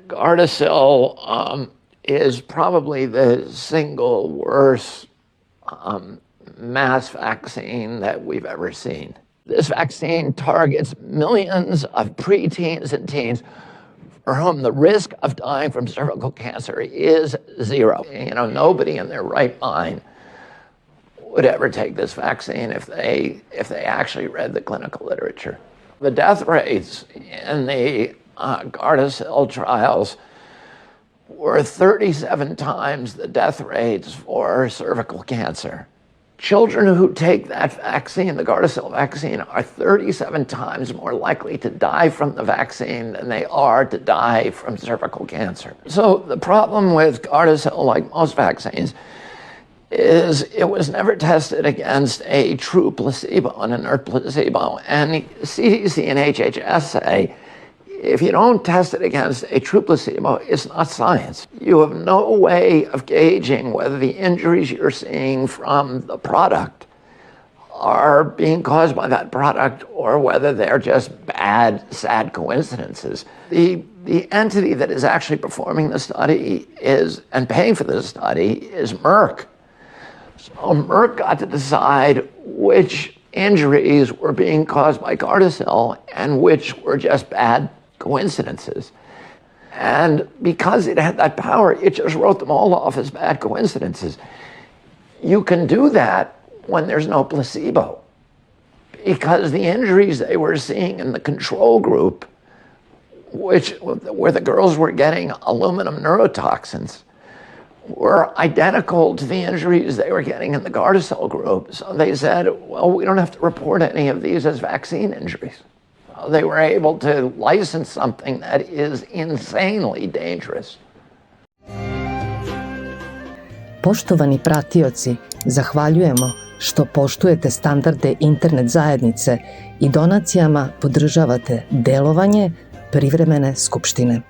Gardasilu is probably the single worst mass vaccine that we've ever seen. This vaccine targets millions of preteens and teens for whom the risk of dying from cervical cancer is zero. You know, nobody in their right mind would ever take this vaccine if they actually read the clinical literature. The death rates in the Gardasilu trials were 37 times the death rates for cervical cancer. Children who take that vaccine, the Gardasilu vaccine, are 37 times more likely to die from the vaccine than they are to die from cervical cancer. So the problem with Gardasilu, like most vaccines, is it was never tested against a true placebo, an inert placebo. And CDC and HHS say, if you don't test it against a true placebo, it's not science. You have no way of gauging whether the injuries you're seeing from the product are being caused by that product or whether they're just bad, sad coincidences. The entity that is actually performing the study and paying for the study is Merck. So Merck got to decide which injuries were being caused by Gardasilu and which were just bad coincidences. And because it had that power, it just wrote them all off as bad coincidences. You can do that when there's no placebo, because the injuries they were seeing in the control group, where the girls were getting aluminum neurotoxins, were identical to the injuries they were getting in the Gardasilu group. So they said, well, we don't have to report any of these as vaccine injuries. They were able to license something that is insanely dangerous. Poštovani pratioci, zahvaljujemo što poštujete standarde internet zajednice i donacijama podržavate delovanje privremene skupštine.